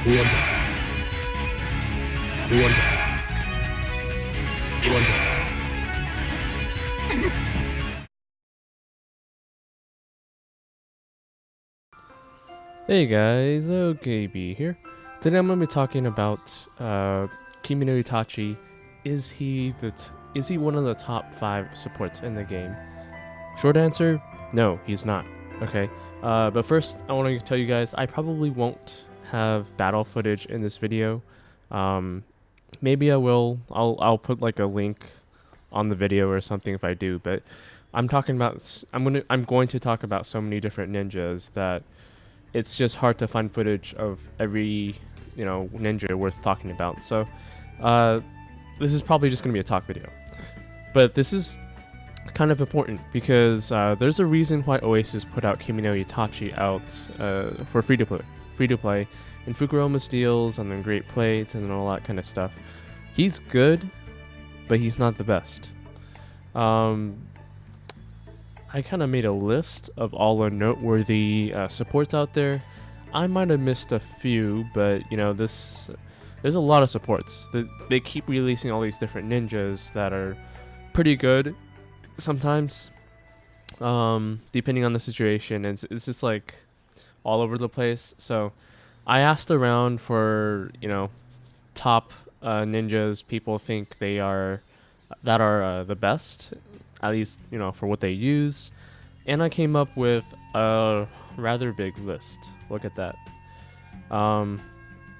Hey guys, OKB here. Today I'm going to be talking about Kimino Itachi. Is he one of the top 5 supports in the game? Short answer, no, he's not. Okay, but first I want to tell you guys I probably won't have battle footage in this video. Maybe I will. I'll put like a link on the video or something if I do. But I'm going to talk about so many different ninjas that it's just hard to find footage of every, ninja worth talking about. So, this is probably just going to be a talk video. But this is kind of important because there's a reason why Oasis put out Kimino Itachi out for free to play, in Fukurokumaru deals and then Great Plates and all that kind of stuff. He's good, but he's not the best. I kind of made a list of all the noteworthy supports out there. I might have missed a few, but there's a lot of supports. They keep releasing all these different ninjas that are pretty good sometimes, depending on the situation. It's just like all over the place. So I asked around for top ninjas people think they are the best, at least for what they use, and I came up with a rather big list. Look at that.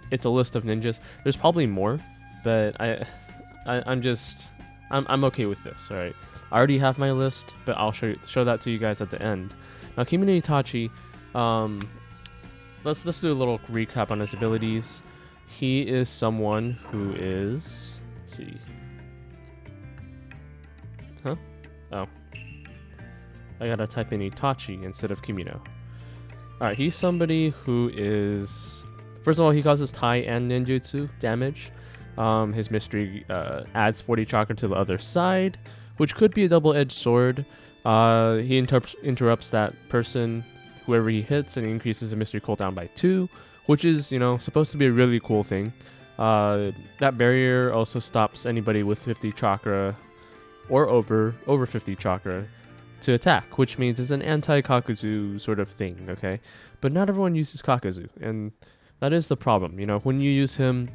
It's a list of ninjas. There's probably more, but I'm okay with this. All right, I already have my list, but I'll show that to you guys at the end. Now, Kimino Itachi, let's do a little recap on his abilities. He is someone who is, let's see. Huh? Oh. I gotta type in Itachi instead of Kimino. Alright, he's somebody who is... First of all, he causes Tai and Ninjutsu damage. His mystery adds 40 chakra to the other side, which could be a double-edged sword. He interrupts that person, whoever he hits, and increases the mystery cooldown by 2, which is, supposed to be a really cool thing. That barrier also stops anybody with 50 chakra or over 50 chakra to attack, which means it's an anti-Kakuzu sort of thing, okay? But not everyone uses Kakuzu, and that is the problem. When you use him,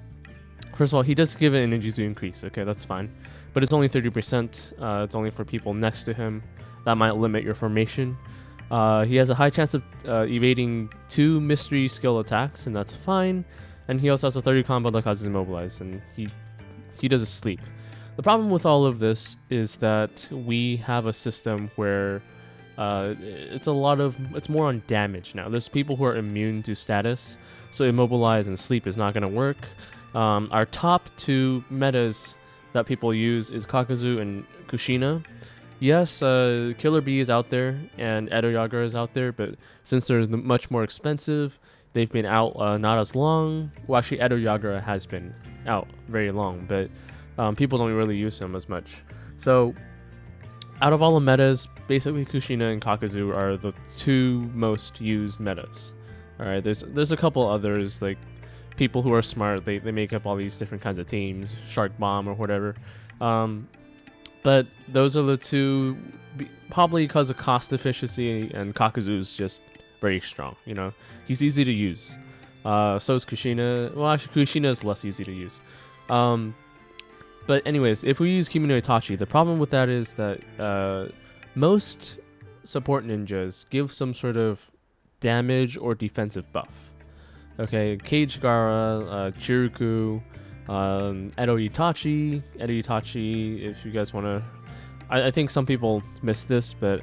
first of all, he does give an Ninjutsu increase, okay, that's fine. But it's only 30%, it's only for people next to him. That might limit your formation. He has a high chance of evading 2 mystery skill attacks, and that's fine. And he also has a 30 combo that causes immobilized, and he does a sleep. The problem with all of this is that we have a system where it's more on damage now. There's people who are immune to status, so immobilize and sleep is not going to work. Our top 2 metas that people use is Kakuzu and Kushina. Yes, Killer Bee is out there and Edo Yaga is out there, but since they're much more expensive, they've been out not as long. Well, actually, Edo Yaga has been out very long, but people don't really use them as much. So, out of all the metas, basically Kushina and Kakuzu are the 2 most used metas. All right, there's a couple others, like people who are smart. They make up all these different kinds of teams, Shark Bomb or whatever. But those are the 2, probably because of cost efficiency, and Kakuzu is just very strong. He's easy to use. So is Kushina. Well, actually, Kushina is less easy to use. But anyways, if we use Kimino Itachi, the problem with that is that most support ninjas give some sort of damage or defensive buff. Okay, Cage Gara, Chiruku, Edo Itachi, if you guys want to... I think some people miss this, but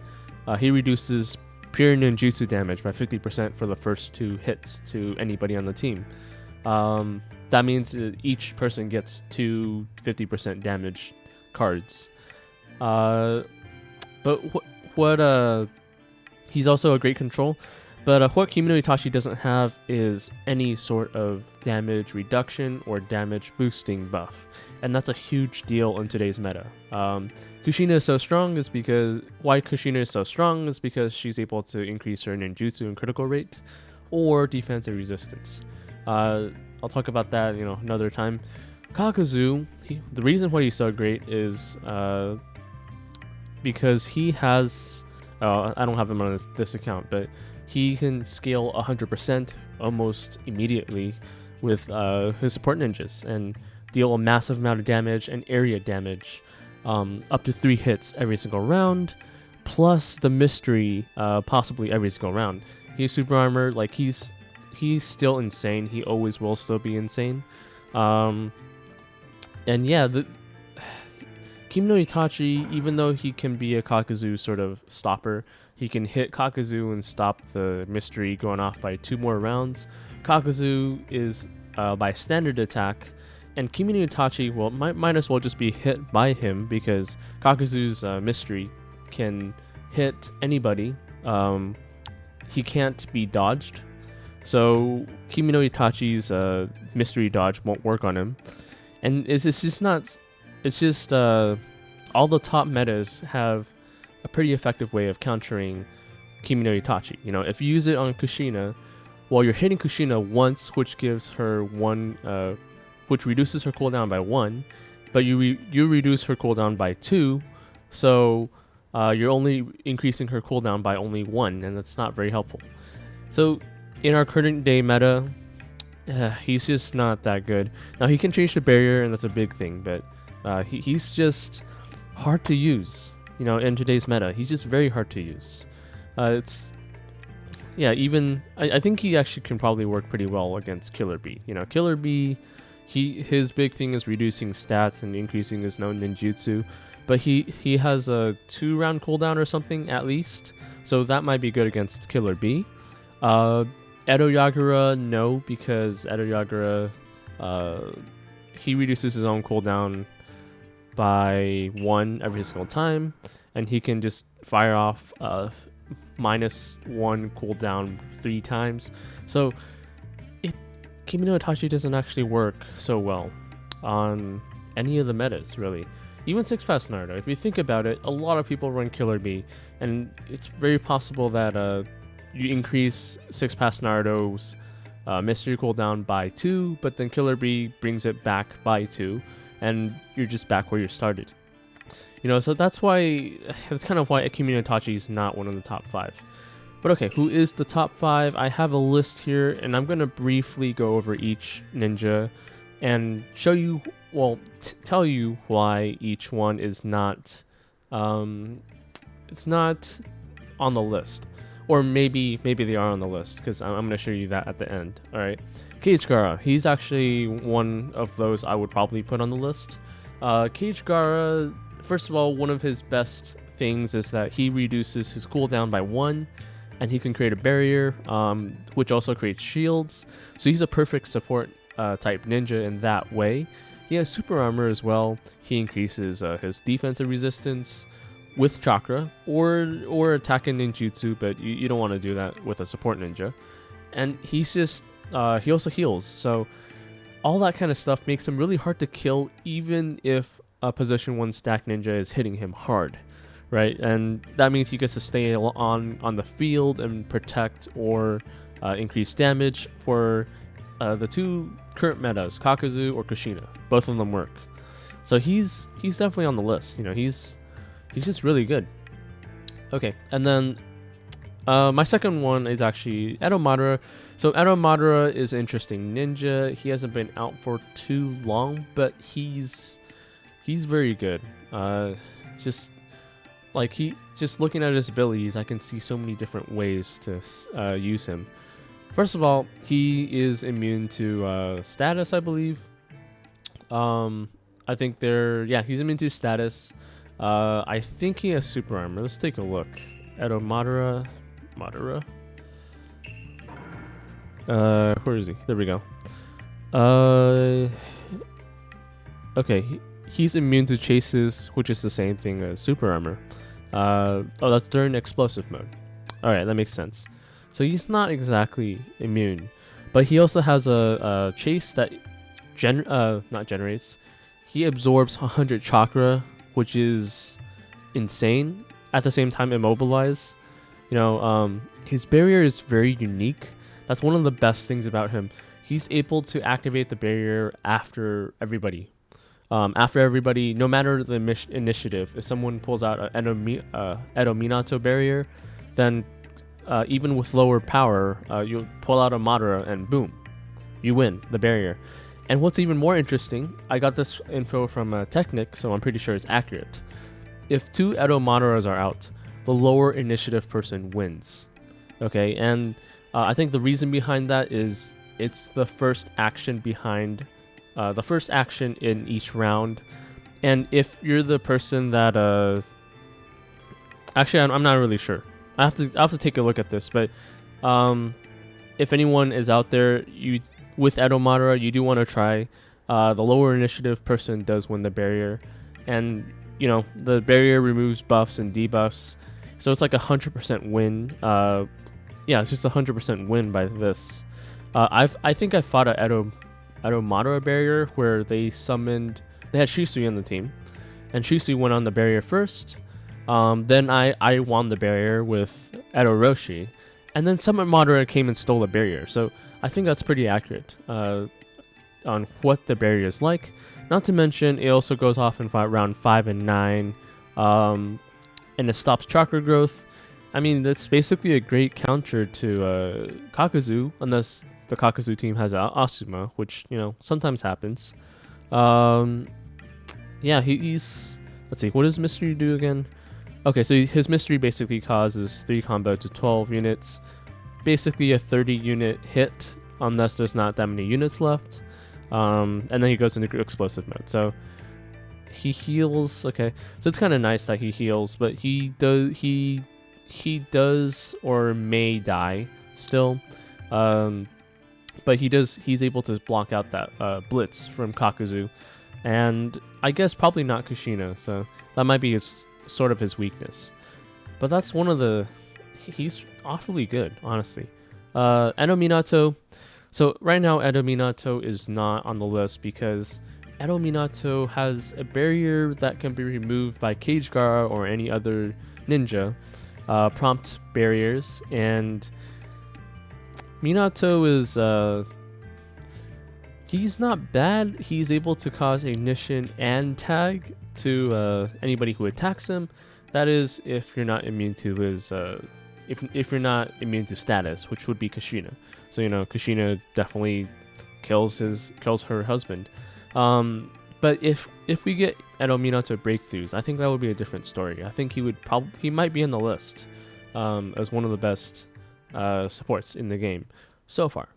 he reduces pure ninjutsu damage by 50% for the first 2 hits to anybody on the team. That means each person gets 2 50% damage cards. But he's also a great control. But what Kimino Itachi doesn't have is any sort of damage reduction or damage boosting buff. And that's a huge deal in today's meta. Kushina is so strong is because... Why Kushina is so strong is because she's able to increase her ninjutsu and critical rate, or defensive resistance. I'll talk about that, you know, another time. Kakuzu, the reason why he's so great is because he has, I don't have him on this account, but he can scale 100% almost immediately with his support ninjas and deal a massive amount of damage and area damage, up to 3 hits every single round, plus the mystery possibly every single round. He's super armor, like he's still insane. He always will still be insane. And yeah, the Kimino Itachi, even though he can be a Kakuzu sort of stopper, he can hit Kakuzu and stop the mystery going off by 2 more rounds. Kakuzu is by standard attack, and Kimino Itachi, well, might as well just be hit by him because Kakuzu's mystery can hit anybody. He can't be dodged, so Kimino Itachi's mystery dodge won't work on him. And it's just not. It's just all the top metas have a pretty effective way of countering Kimino Itachi. You know, if you use it on Kushina, well, you're hitting Kushina once, which gives her 1, which reduces her cooldown by 1, but you reduce her cooldown by 2, so you're only increasing her cooldown by only 1, and that's not very helpful. So in our current day meta, he's just not that good. Now he can change the barrier, and that's a big thing, but he's just hard to use. You know, in today's meta, he's just very hard to use. I think he actually can probably work pretty well against Killer Bee. You know, Killer Bee, his big thing is reducing stats and increasing his known ninjutsu, but he has a 2-round cooldown or something at least, so that might be good against Killer Bee. Edo Yagura, no, because Edo Yagura, he reduces his own cooldown by 1 every single time, and he can just fire off -1 cooldown 3 times. So Kimino Itachi doesn't actually work so well on any of the metas, really. Even 6-pass Naruto, if you think about it, a lot of people run Killer Bee, and it's very possible that you increase 6-pass Naruto's mystery cooldown by 2, but then Killer Bee brings it back by 2, and you're just back where you started. You know, so that's kind of why Kimino Itachi is not one of the top 5. But okay, who is the top 5? I have a list here, and I'm going to briefly go over each ninja and show you, well, tell you why each one is not, it's not on the list. Or maybe they are on the list, because I'm going to show you that at the end. All right, Cage Gara, he's actually one of those I would probably put on the list. Cage Gara, first of all, one of his best things is that he reduces his cooldown by 1, and he can create a barrier, which also creates shields. So he's a perfect support type ninja in that way. He has super armor as well. He increases his defensive resistance with chakra or attacking ninjutsu, but you don't want to do that with a support ninja. And he's just he also heals, so all that kind of stuff makes him really hard to kill, even if a position 1 stack ninja is hitting him hard, right? And that means he gets to stay on the field and protect or increase damage for the 2 current metas, Kakuzu or Kushina. Both of them work, so he's definitely on the list. You know, he's just really good. Okay, and then my second one is actually Edo Madara. So Edo Madara is an interesting ninja. He hasn't been out for too long, but he's very good. Just looking at his abilities, I can see so many different ways to use him. First of all, he is immune to status, I believe. I think he's immune to status. I think he has super armor. Let's take a look. Edo Madara. Where is he? There we go. Okay, he's immune to chases, which is the same thing as super armor. That's during explosive mode. Alright, that makes sense. So he's not exactly immune, but he also has a chase that not generates. He absorbs 100 chakra, which is insane. At the same time, immobilize. You know, his barrier is very unique. That's one of the best things about him. he's able to activate the barrier after everybody. After everybody, no matter the initiative, if someone pulls out an Edo Minato barrier, then even with lower power, you pull out a Madara and boom, you win the barrier. And what's even more interesting, I got this info from Technic, so I'm pretty sure it's accurate. If 2 Edo Madaras are out, the lower initiative person wins. Okay, and I think the reason behind that is it's the first action behind the first action in each round. And if you're the person that actually I'm not really sure. I have to take a look at this, but if anyone is out there, with Edo Madara, you do want to try. The lower initiative person does win the barrier, and you know the barrier removes buffs and debuffs, so it's like 100% win. Yeah, it's just 100% win by this. I think I fought a Edo Madara barrier where they had Shisui on the team, and Shisui went on the barrier first. Then I won the barrier with Edo Roshi, and then Summon Madara came and stole the barrier. So I think that's pretty accurate on what the barrier is like. Not to mention, it also goes off in round 5 and 9, and it stops chakra growth. I mean, that's basically a great counter to Kakuzu, unless the Kakuzu team has Asuma, which, you know, sometimes happens. Yeah, he's... Let's see, what does Mystery do again? Okay, so his Mystery basically causes 3 combo to 12 units. Basically a 30 unit hit, unless there's not that many units left. And then he goes into explosive mode. So he heals. Okay, so it's kind of nice that he heals, but he does or may die still. But he's able to block out that blitz from Kakuzu, and I guess probably not Kushina, so that might be sort of his weakness. But that's one of the... He's awfully good, honestly. Edo Minato. So right now, Edo Minato is not on the list because Edo Minato has a barrier that can be removed by Cage Gara or any other ninja. Prompt barriers, and Minato is... he's not bad. He's able to cause ignition and tag to anybody who attacks him. That is, if you're not immune to his... if you're not immune to status, which would be Kushina. So, you know, Kushina definitely kills her husband. But if we get Edo Minato breakthroughs, I think that would be a different story. I think he might be on the list as one of the best supports in the game so far.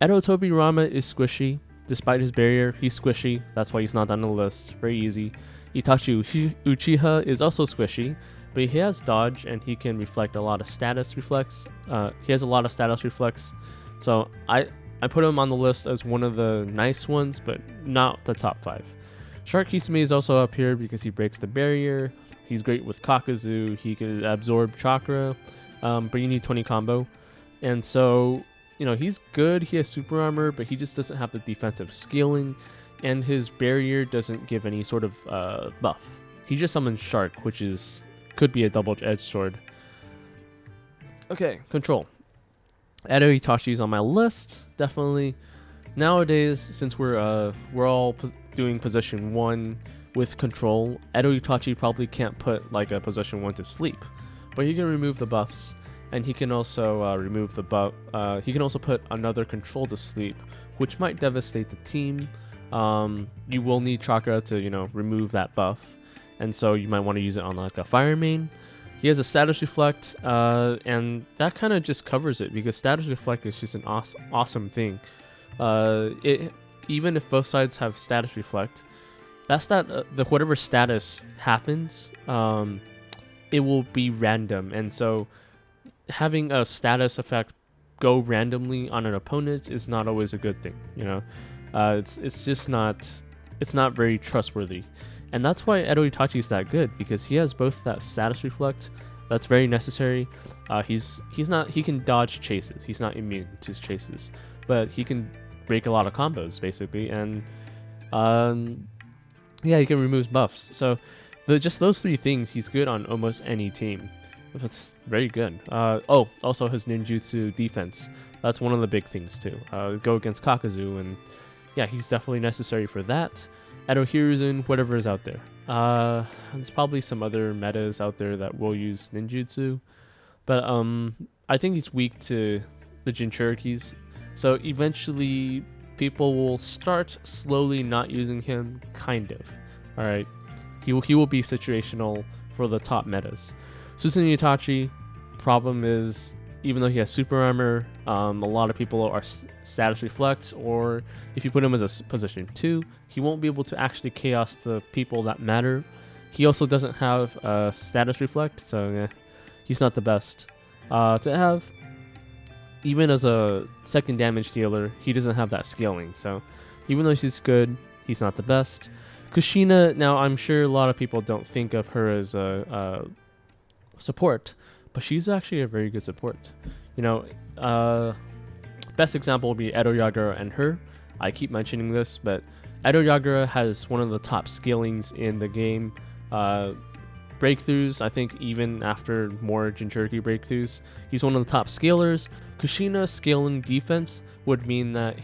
Edo Tobirama is squishy. Despite his barrier, he's squishy. That's why he's not on the list. Very easy. Itachi Uchiha is also squishy, but he has dodge and he can reflect a lot of status reflex. He has a lot of status reflex. So I put him on the list as one of the nice ones, but not the top 5. Shark Kisame is also up here because he breaks the barrier. He's great with Kakuzu. He can absorb chakra, but you need 20 combo. And so, you know, he's good. He has super armor, but he just doesn't have the defensive scaling, and his barrier doesn't give any sort of buff. He just summons Shark, which could be a double-edged sword. Okay, control. Edo Itachi's on my list, definitely. Nowadays, since we're all doing position 1 with control, Edo Itachi probably can't put like a position 1 to sleep, but he can remove the buffs, and he can also remove the buff. He can also put another control to sleep, which might devastate the team. You will need chakra to, you know, remove that buff, and so you might want to use it on like a fire main. He has a status reflect, and that kind of just covers it because status reflect is just an awesome thing. Even if both sides have status reflect, whatever status happens, it will be random, and so having a status effect go randomly on an opponent is not always a good thing. You know, it's just not very trustworthy. And that's why Edo Itachi is that good, because he has both that status reflect that's very necessary. He can dodge chases. He's not immune to chases, but he can break a lot of combos basically, and yeah, he can remove buffs. So just those 3 things, he's good on almost any team. That's very good. Also his ninjutsu defense That's one of the big things too. Go against Kakuzu, and yeah, he's definitely necessary for that. Edo Hiruzen, whatever is out there. There's probably some other metas out there that will use ninjutsu, but I think he's weak to the Jinchurikis. So eventually, people will start slowly not using him, kind of. All right, he will be situational for the top metas. Susanoo Itachi, problem is, even though he has super armor, a lot of people are status reflect, or if you put him as a position 2, he won't be able to actually chaos the people that matter. He also doesn't have status reflect, so he's not the best. To have, even as a second damage dealer, he doesn't have that scaling, so even though she's good, he's not the best. Kushina, now I'm sure a lot of people don't think of her as a support, but she's actually a very good support. You know, best example would be Edo Yagura and her. I keep mentioning this, but Edo Yagura has one of the top scalings in the game. Breakthroughs, I think even after more Jinchuriki breakthroughs, he's one of the top scalers. Kushina scaling defense would mean that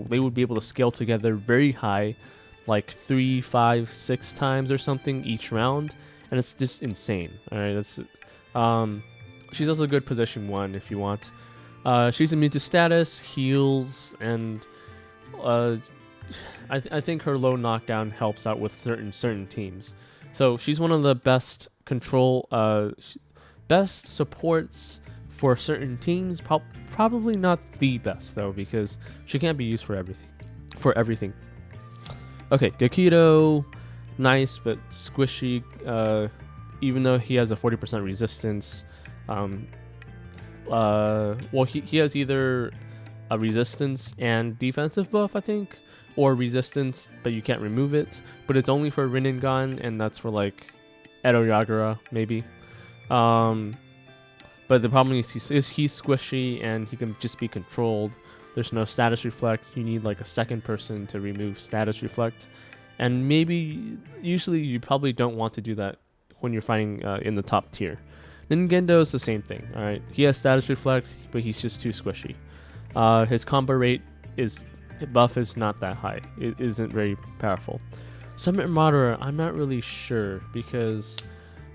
they would be able to scale together very high, like 3, 5, 6 times or something each round, and it's just insane. All right, that's she's also a good position 1 if you want. She's immune to status, heals, and I think her low knockdown helps out with certain teams. So she's one of the best best supports for certain teams. Probably not the best though, because she can't be used for everything. Okay, Gakido, nice but squishy. Even though he has a 40% resistance, well, he has either a resistance and defensive buff, I think, or resistance, but you can't remove it. But it's only for Rinnegan, and that's for like Edo Yagura, maybe. But the problem is he's squishy and he can just be controlled. There's no status reflect. You need like a second person to remove status reflect, and usually you probably don't want to do that when you're fighting in the top tier. Ningendo is the same thing. All right, he has status reflect, but he's just too squishy. His combo rate buff is not that high. It isn't very powerful. Summit Madara, I'm not really sure, because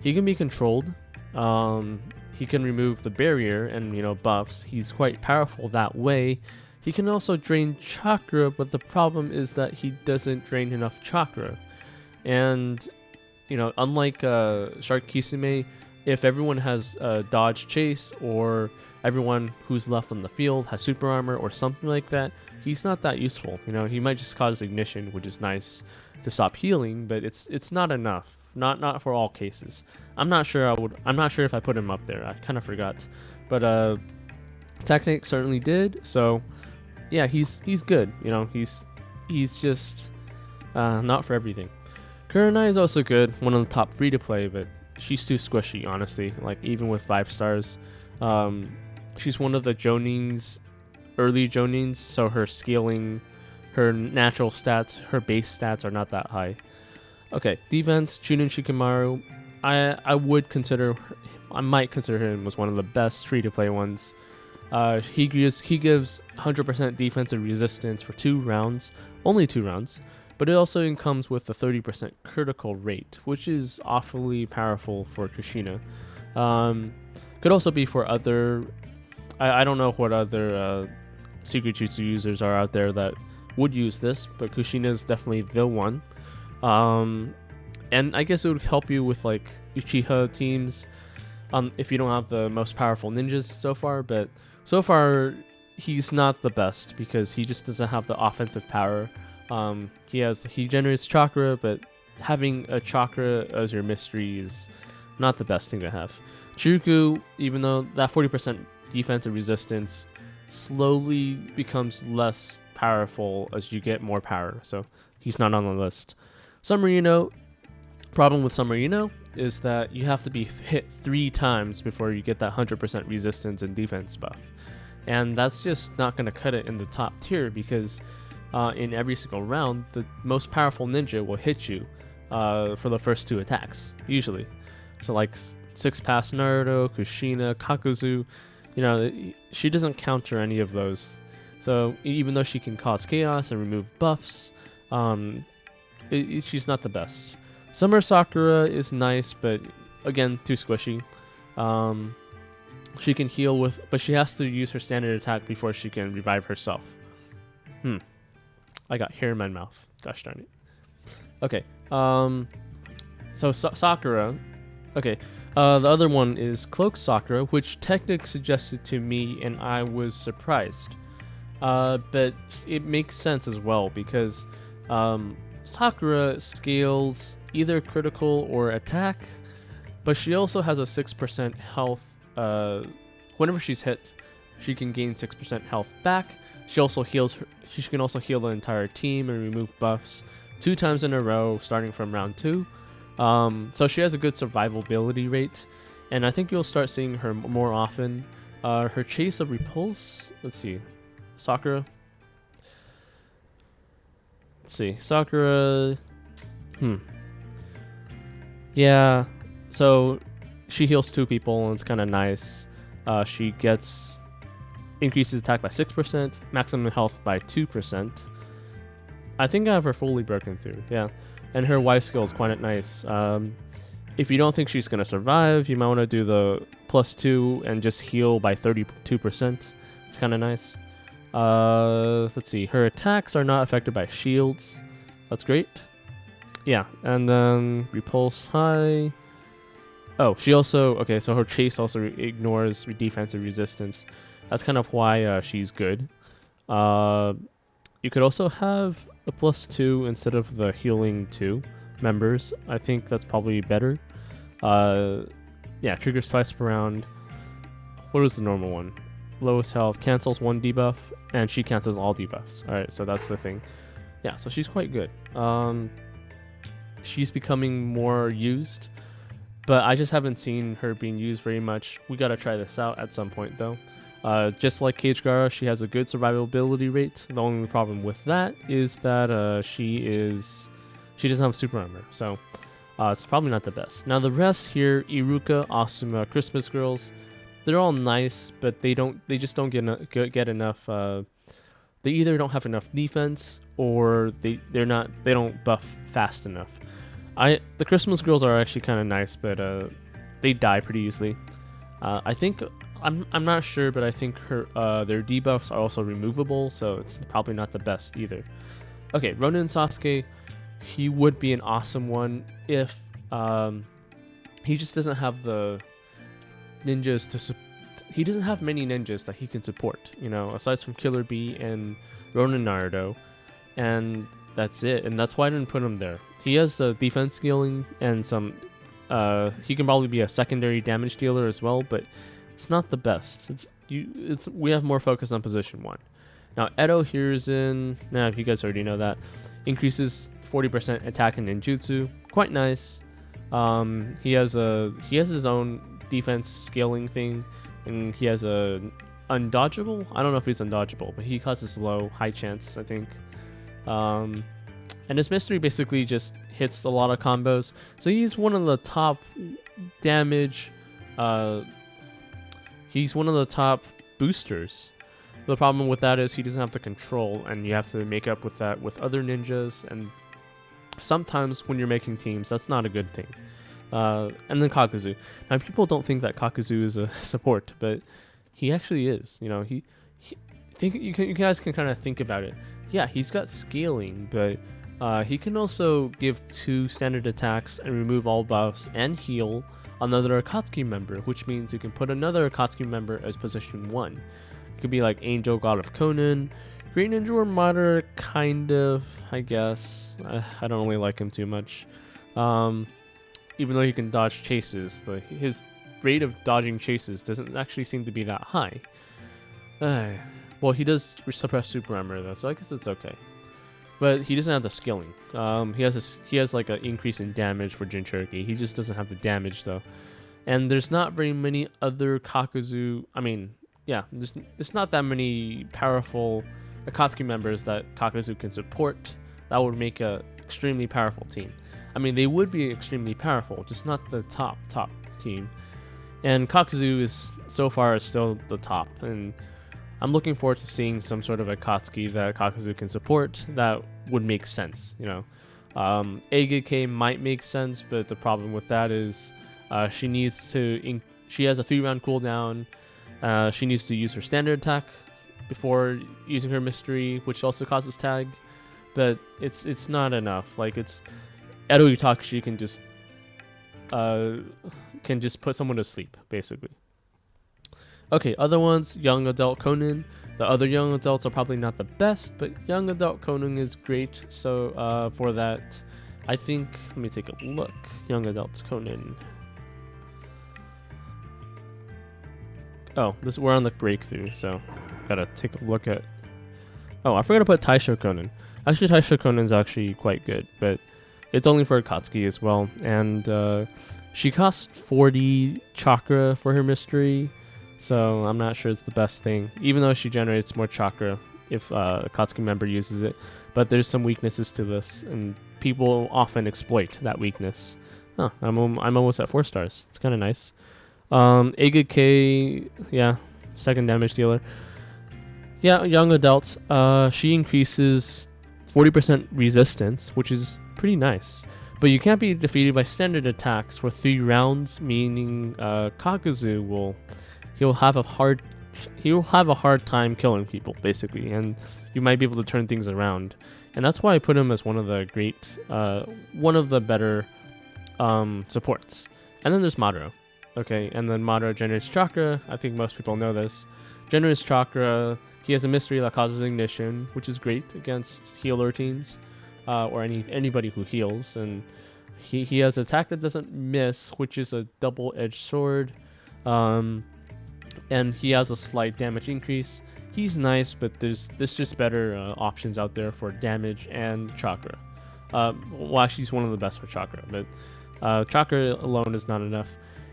he can be controlled. He can remove the barrier and buffs. He's quite powerful that way. He can also drain chakra, but the problem is that he doesn't drain enough chakra. And unlike Shark Kisame, if everyone has dodge chase, or everyone who's left on the field has super armor or something like that, he's not that useful. He might just cause ignition, which is nice to stop healing, but it's not enough. Not for all cases. I'm not sure if I put him up there. I kind of forgot, but Technic certainly did. So yeah, he's good. He's just not for everything. Kurenai is also good, one of the top free to play, but she's too squishy, honestly. Like even with 5 stars, she's one of the Jonins, early Jonins, so her scaling, her natural stats, her base stats are not that high. Okay, defense, Chunin Shikamaru. I might consider him as one of the best free to play ones. He gives 100% defensive resistance for 2 rounds, only 2 rounds. But it also comes with a 30% critical rate, which is awfully powerful for Kushina. Could also be for other... I don't know what other secret jutsu users are out there that would use this, but Kushina is definitely the one. And I guess it would help you with like Uchiha teams if you don't have the most powerful ninjas so far. But so far, he's not the best because he just doesn't have the offensive power. He generates chakra, but having a chakra as your mystery is not the best thing to have. Chiruku, even though that 40% defensive resistance slowly becomes less powerful as you get more power, so he's not on the list. Submarino, problem with Submarino is that you have to be hit 3 times before you get that 100% resistance and defense buff, and that's just not going to cut it in the top tier because in every single round, the most powerful ninja will hit you for the first 2 attacks, usually. So like 6 pass Naruto, Kushina, Kakuzu, You know, she doesn't counter any of those. So even though she can cause chaos and remove buffs, she's not the best. Summer Sakura is nice, but again, too squishy. She can heal with, but she has to use her standard attack before she can revive herself. I got hair in my mouth. Gosh darn it. Okay. So Sakura. Okay. The other one is Cloak Sakura, which Technic suggested to me, and I was surprised. But it makes sense as well because Sakura scales either critical or attack, but she also has a 6% health. Whenever she's hit, she can gain 6% health back. She also heals her. She can also heal the entire team and remove buffs 2 times in a row, starting from round 2. So she has a good survivability rate, and I think you'll start seeing her more often. Her Chase of Repulse. Let's see, Sakura. Let's see, Sakura. Yeah. So she heals 2 people, and it's kind of nice. She gets increases attack by 6%, maximum health by 2%. I think I have her fully broken through. Yeah. And her Y skill is quite nice. If you don't think she's going to survive, you might want to do the +2 and just heal by 32%. It's kind of nice. Let's see. Her attacks are not affected by shields. That's great. Yeah. And then Repulse High. Oh, she also... Okay, so her Chase also ignores defensive resistance. That's kind of why she's good. You could also have a +2 instead of the healing 2 members. I think that's probably better. Yeah, triggers twice per round. What is the normal one? Lowest health, cancels 1 debuff, and she cancels all debuffs. Alright, so that's the thing. Yeah, so she's quite good. She's becoming more used, but I just haven't seen her being used very much. We gotta try this out at some point though. Just like Cage Gara, she has a good survivability rate. The only problem with that is that she doesn't have super armor, so it's probably not the best. Now the rest here, Iruka, Asuma, Christmas Girls, they're all nice, but they just don't get enough. They either don't have enough defense or they don't buff fast enough. The Christmas Girls are actually kind of nice, but they die pretty easily. I think. I'm not sure, but I think their debuffs are also removable, so it's probably not the best either. Okay, Ronin Sasuke, he would be an awesome one if he just doesn't have the ninjas to he doesn't have many ninjas that he can support, you know, aside from Killer Bee and Ronin Naruto, and that's it. And that's why I didn't put him there. He has the defense scaling and some he can probably be a secondary damage dealer as well, but it's not the best. We have more focus on position 1. Now Edo Hiruzen, you guys already know that, increases 40% attack and ninjutsu. Quite nice. He has his own defense scaling thing, and he has a undodgeable. I don't know if he's undodgeable, but he causes high chance, I think. And his mystery basically just hits a lot of combos. So he's one of the top damage. He's one of the top boosters. The problem with that is he doesn't have the control, and you have to make up with that with other ninjas, and sometimes when you're making teams, that's not a good thing. And then Kakuzu. Now, people don't think that Kakuzu is a support, but he actually is. You know, you guys can kind of think about it. Yeah, he's got scaling, but he can also give 2 standard attacks and remove all buffs and heal another Akatsuki member, which means you can put another Akatsuki member as position 1. It could be like Angel, God of Conan, Great Ninja or Martyr, kind of, I guess. I don't really like him too much. Even though he can dodge chases, his rate of dodging chases doesn't actually seem to be that high. Well, he does suppress super armor though, so I guess it's okay. But he doesn't have the skilling. He has like an increase in damage for Jinchuriki. He just doesn't have the damage though. And there's not very many other Kakuzu. I mean, yeah, there's not that many powerful Akatsuki members that Kakuzu can support. That would make a extremely powerful team. I mean, they would be extremely powerful, just not the top team. And Kakuzu is so far still the top, and I'm looking forward to seeing some sort of Akatsuki that Kakuzu can support that would make sense, you know. Agake might make sense, but the problem with that is she needs to she has a 3-round cooldown. She needs to use her standard attack before using her mystery, which also causes tag, but it's not enough. Like, it's Edo Itachi can just put someone to sleep, basically. Okay, other ones, young adult Conan. The other young adults are probably not the best, but young adult Conan is great. So for that, I think, let me take a look. Young adults Conan. Oh, we're on the breakthrough, so gotta take a look at. Oh, I forgot to put Taisho Conan. Actually, Taisho Conan's actually quite good, but it's only for Akatsuki as well, and she costs 40 chakra for her mystery, so I'm not sure it's the best thing, even though she generates more chakra if a Akatsuki member uses it. But there's some weaknesses to this, and people often exploit that weakness. Huh, I'm almost at 4 stars. It's kind of nice. Agake, yeah, second damage dealer. Yeah, young adult. She increases 40% resistance, which is pretty nice. But you can't be defeated by standard attacks for 3 rounds, meaning Kakuzu he'll have a hard time killing people, basically, and you might be able to turn things around. And that's why I put him as one of the better supports. And then there's Madara. Okay, and then Madara generates chakra. I think most people know this. Generates chakra. He has a mystery that causes ignition, which is great against healer teams, or anybody who heals. And he has an attack that doesn't miss, which is a double-edged sword. And he has a slight damage increase. He's nice, but there's just better options out there for damage and chakra. Well, actually, he's one of the best for chakra, but chakra alone is not enough.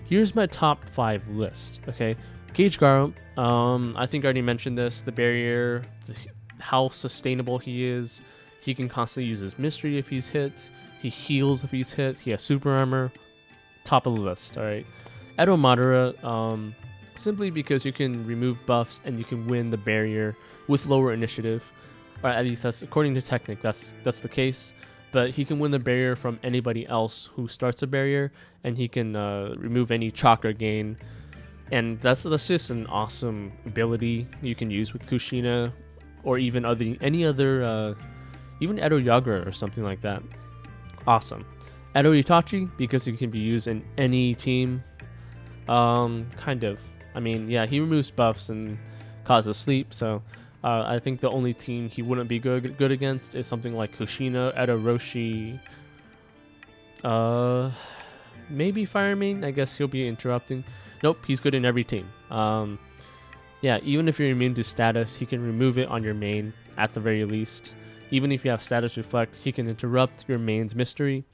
Here's my top 5 list, okay? Cage Garo, I think I already mentioned this. The barrier, how sustainable he is. He can constantly use his mystery if he's hit. He heals if he's hit. He has super armor. Top of the list, alright? Edo Madara, simply because you can remove buffs and you can win the barrier with lower initiative. Or at least that's according to Technic, that's the case. But he can win the barrier from anybody else who starts a barrier, and he can remove any chakra gain. And that's just an awesome ability you can use with Kushina, or even any other, even Edo Yagura or something like that. Awesome. Edo Itachi, because he can be used in any team. Kind of. I mean, yeah, he removes buffs and causes sleep, so I think the only team he wouldn't be good against is something like Kushina, Edo Roshi, maybe Firemane. I guess he'll be interrupting. Nope, he's good in every team. Yeah, even if you're immune to status, he can remove it on your main at the very least. Even if you have status reflect, he can interrupt your main's mystery.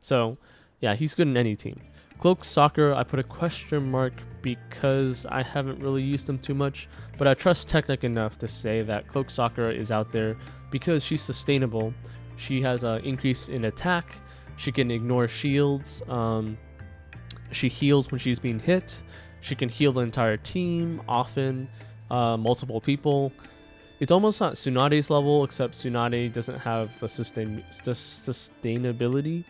So, yeah, he's good in any team. Cloak Sakura, I put a question mark because I haven't really used them too much, but I trust Technic enough to say that Cloak Sakura is out there because she's sustainable. She has an increase in attack. She can ignore shields. She heals when she's being hit. She can heal the entire team, often multiple people. It's almost not Tsunade's level, except Tsunade doesn't have the sustainability.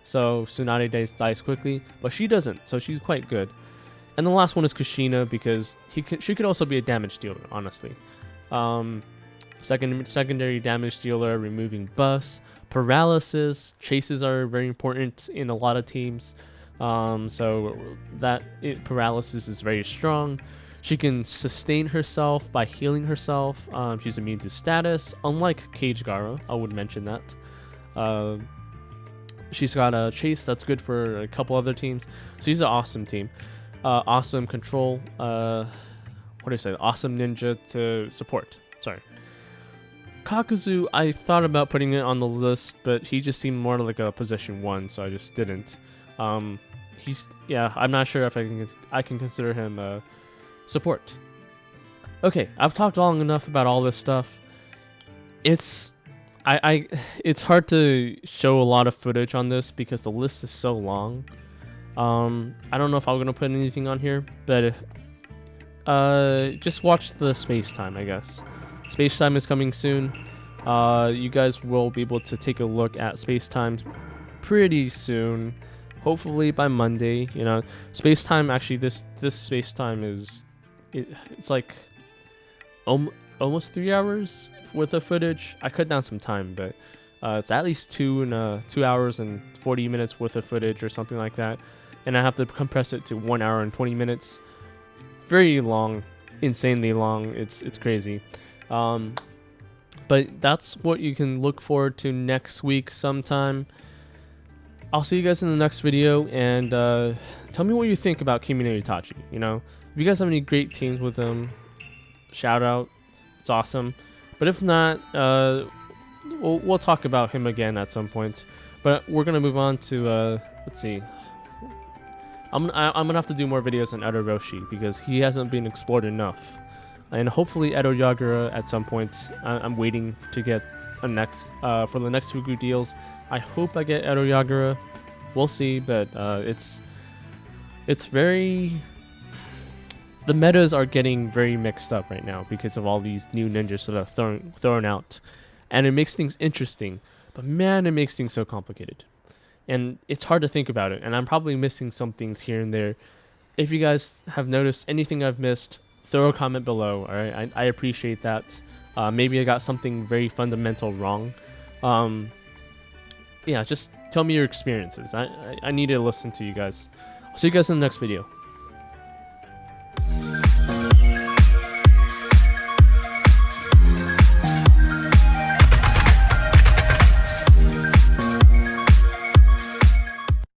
So Tsunade dies quickly, but she doesn't, so she's quite good. And the last one is Kushina, because she could also be a damage dealer, honestly. Secondary damage dealer, removing buffs. Paralysis, chases are very important in a lot of teams. So paralysis is very strong. She can sustain herself by healing herself. She's immune to status, unlike Cage Garo, I would mention that. She's got a chase that's good for a couple other teams. So she's an awesome team. Awesome control. What do I say? Awesome ninja to support. Sorry. Kakuzu, I thought about putting it on the list, but he just seemed more like a position 1, so I just didn't. I'm not sure if I can consider him support. Okay, I've talked long enough about all this stuff. It's hard to show a lot of footage on this because the list is so long. I don't know if I'm gonna put anything on here, but just watch the Space Time, I guess. Space Time is coming soon. You guys will be able to take a look at Space Time pretty soon. Hopefully by Monday. You know, Space Time, actually, this Space Time is it's like almost 3 hours worth of footage. I cut down some time, but it's at least 2 hours and 40 minutes worth of footage or something like that, and I have to compress it to 1 hour and 20 minutes. Very long, insanely long. It's crazy. But that's what you can look forward to next week sometime. I'll see you guys in the next video, and tell me what you think about Kimino Itachi. You know, if you guys have any great teams with him, shout out. It's awesome. But if not, we'll talk about him again at some point. But we're gonna move on to let's see. I'm gonna have to do more videos on Edo Roshi because he hasn't been explored enough, and hopefully Edo Yagura at some point. I'm waiting to get a next for the next Fuku deals. I hope I get Edo Yagura. We'll see, but it's very. The metas are getting very mixed up right now because of all these new ninjas that are thrown out, and it makes things interesting. But man, it makes things so complicated, and it's hard to think about it. And I'm probably missing some things here and there. If you guys have noticed anything I've missed, throw a comment below. All right, I appreciate that. Maybe I got something very fundamental wrong. Yeah, just tell me your experiences. I need to listen to you guys. I'll see you guys in the next video.